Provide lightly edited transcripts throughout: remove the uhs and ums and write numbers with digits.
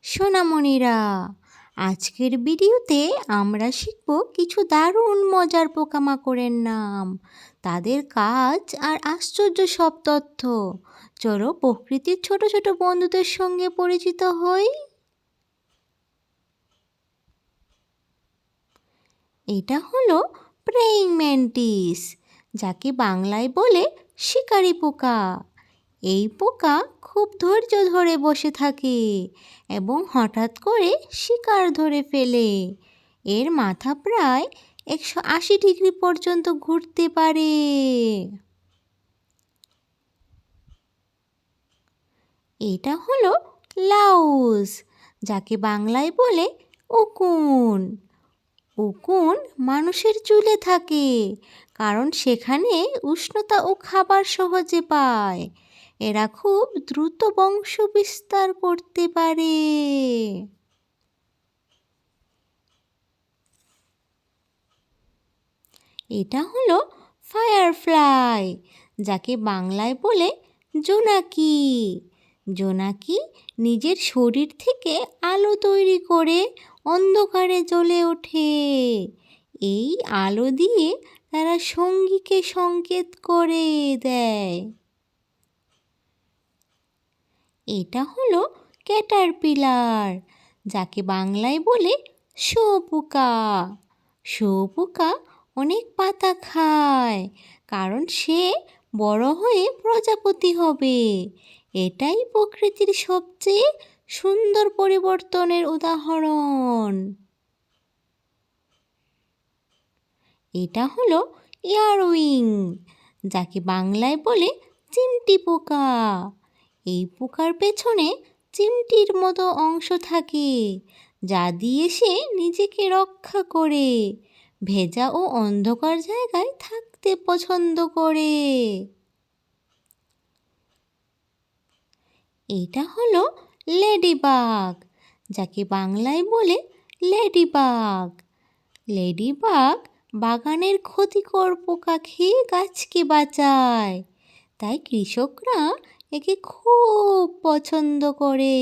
সোনামণিরা, আজকের ভিডিওতে আমরা শিখব কিছু দারুণ মজার পোকামাকড়ের নাম, তাদের কাজ আর আশ্চর্য সব তথ্য। চলো প্রকৃতির ছোট ছোট বন্ধুদের সঙ্গে পরিচিত হই। এটা হলো প্রেইং ম্যান্টিস, যাকে বাংলায় বলে শিকারি পোকা। এই পোকা খুব ধৈর্য ধরে বসে থাকে এবং হঠাৎ করে শিকার ধরে ফেলে। এর মাথা প্রায় 180 ডিগ্রি পর্যন্ত ঘুরতে পারে। এটা হলো লাউস, যাকে বাংলায় বলে উকুন। উকুন মানুষের চুলে থাকে, কারণ সেখানে উষ্ণতা ও খাবার সহজে পায়। এরা খুব দ্রুত বংশ বিস্তার করতে পারে। এটা হলো ফায়ারফ্লাই, যাকে বাংলায় বলে জোনাকি। জোনাকি নিজের শরীর থেকে আলো তৈরি করে অন্ধকারে জ্বলে ওঠে। এই আলো দিয়ে তারা সঙ্গীকে সংকেত করে দেয়। এটা হলো ক্যাটারপিলার, যাকে বাংলায় বলে শুঁয়োপোকা। শুঁয়োপোকা অনেক পাতা খায়, কারণ সে বড় হয়ে প্রজাপতি হবে। এটাই প্রকৃতির সবচেয়ে সুন্দর পরিবর্তনের উদাহরণ। এটা হলো ইয়ারউইং, যাকে বাংলায় বলে চিমটি পোকা। এই পোকার পেছনে চিমটির মতো অংশ থাকে, যা দিয়ে সে নিজেকে রক্ষা করে। ভেজা ও অন্ধকার জায়গায় থাকতে পছন্দ করে। এটা হলো লেডিবাগ, যাকে বাংলায় বলে লেডিবাগ। লেডিবাগ বাগানের ক্ষতিকর পোকা খেয়ে গাছকে বাঁচায়, তাই কৃষকরা একে খুব পছন্দ করে।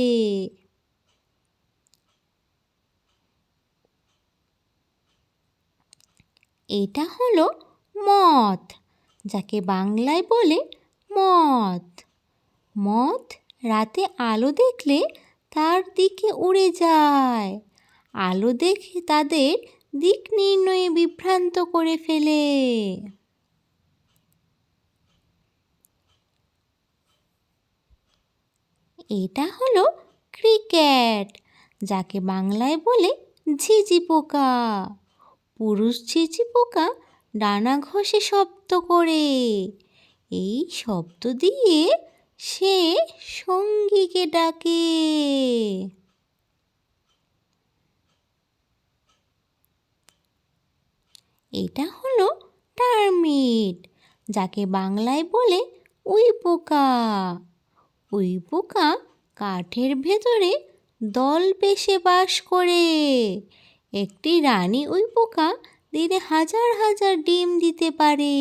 এটা হলো মথ, যাকে বাংলায় বলে মথ। মথ রাতে আলো দেখলে তার দিকে উড়ে যায়। আলো দেখে তাদের দিক নির্ণয়ে বিভ্রান্ত করে ফেলে। এটা হলো ক্রিকেট, যাকে বাংলায় বলে ঝিঁঝি পোকা। পুরুষ ঝিঁঝি পোকা ডানা ঘষে শব্দ করে। এই শব্দ দিয়ে সে সঙ্গীকে ডাকে। এটা হলো টার্মিট, যাকে বাংলায় বলে উই পোকা। উই পোকা কাঠের ভেতরে দল বেশে বাস করে। একটি রানী উই পোকা দিনে হাজার হাজার ডিম দিতে পারে।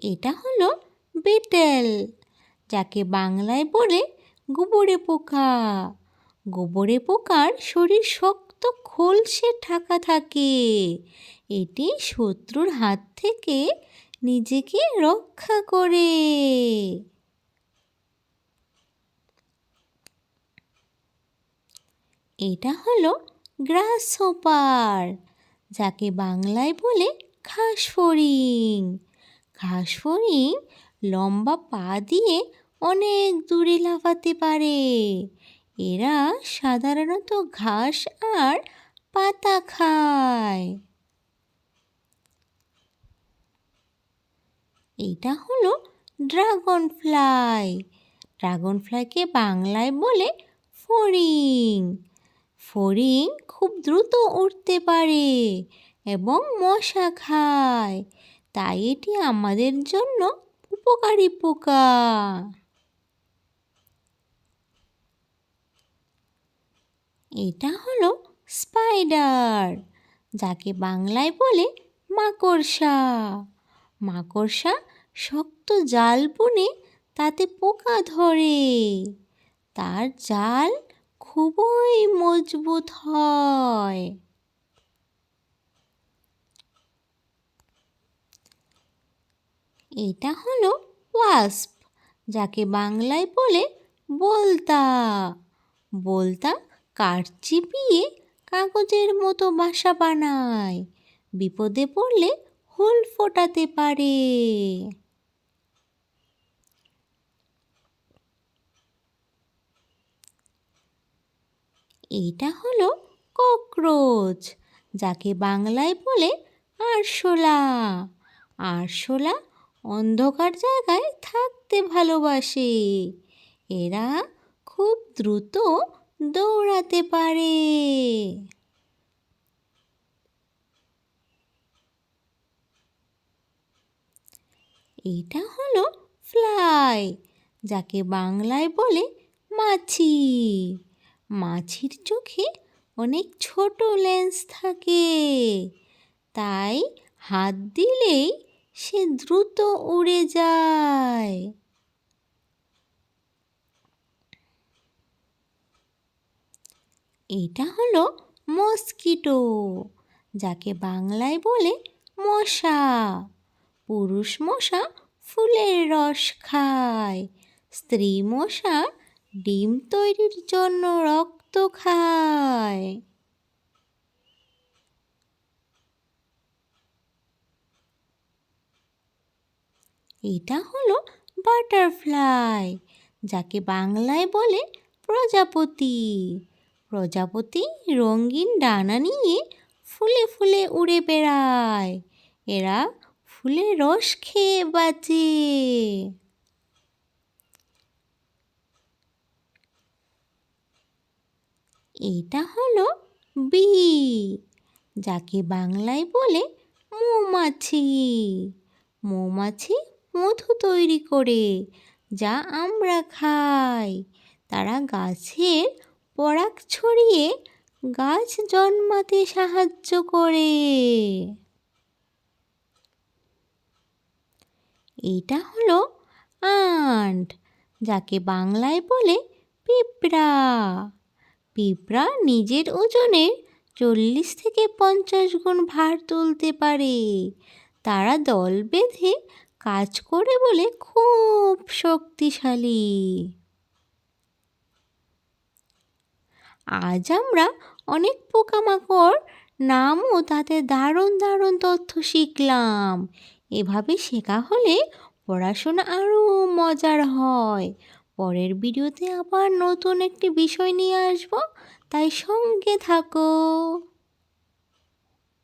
এটা হলো বিটেল, যাকে বাংলায় বলে গোবরে পোকা। গোবরে পোকার শরীর শক্ত খোলসে ঢাকা থাকে। এটি শত্রুর হাত থেকে নিজেকে রক্ষা করে। এটা হলো গ্রাসহপার, যাকে বাংলায় বলে ঘাসফড়িং। ঘাসফড়িং লম্বা পা দিয়ে অনেক দূরে লাফাতে পারে। এরা সাধারণত ঘাস আর পাতা খায়। এটা হলো ড্রাগন ফ্লাই। ড্রাগন ফ্লাইকে বাংলায় বলে ফড়িং। ফড়িং খুব দ্রুত উড়তে পারে এবং মশা খায়, তাই এটি আমাদের জন্য উপকারী পোকা। এটা হলো স্পাইডার, যাকে বাংলায় বলে মাকড়সা। মাকড়সা শক্ত জাল বুনে তাতে পোকা ধরে। তার জাল খুবই মজবুত হয়। এটা হলো ওয়াস্প, যাকে বাংলায় বলে বোলতা। বোলতা কাঠ চিপিয়ে কাগজের মতো বাসা বানায়, বিপদে পড়লে হুল ফোটাতে পারে। এটা হলো ককরোচ, যাকে বাংলায় বলে আরশোলা। আরশোলা অন্ধকার জায়গায় থাকতে ভালোবাসে। এরা খুব দ্রুত দৌড়াতে পারে। এটা হলো ফ্লাই, যাকে বাংলায় বলে মাছি। মাছির চোখে অনেক ছোট লেন্স থাকে, তাই হাত দিলেই সে দ্রুত উড়ে যায়। এটা হলো মস্কিটো, যাকে বাংলায় বলে মশা। পুরুষ মশা ফুলের রস খায়, স্ত্রী মশা ডিম তৈরির জন্য রক্ত খায়। এটা হলো বাটারফ্লাই, যাকে বাংলায় বলে প্রজাপতি। প্রজাপতি রঙিন ডানা নিয়ে ফুলে ফুলে উড়ে বেড়ায়। এরা ফুলের রস খেয়ে বাঁচে। এটা হলো বি, যাকে বাংলায় বলে মৌমাছি। মৌমাছি মধু তৈরি করে, যা আমরা খাই। তারা গাছের পরাগ ছড়িয়ে গাছ জন্মাতে সাহায্য করে। এটা হলো আন্ট, যাকে বাংলায় বলে পিঁপড়া। পিঁপড়া নিজের ওজনের 40 থেকে 50 গুণ ভার তুলতে পারে। তারা দল বেঁধে কাজ করে বলে খুব শক্তিশালী। আজ আমরা অনেক পোকামাকড় নাম ও তাদের দারুণ দারুণ তথ্য শিখলাম। এভাবে শেখা হলে পড়াশোনা আরও মজার হয়। পরের ভিডিওতে আবার নতুন একটি বিষয় নিয়ে আসব, তাই সঙ্গে থাকো।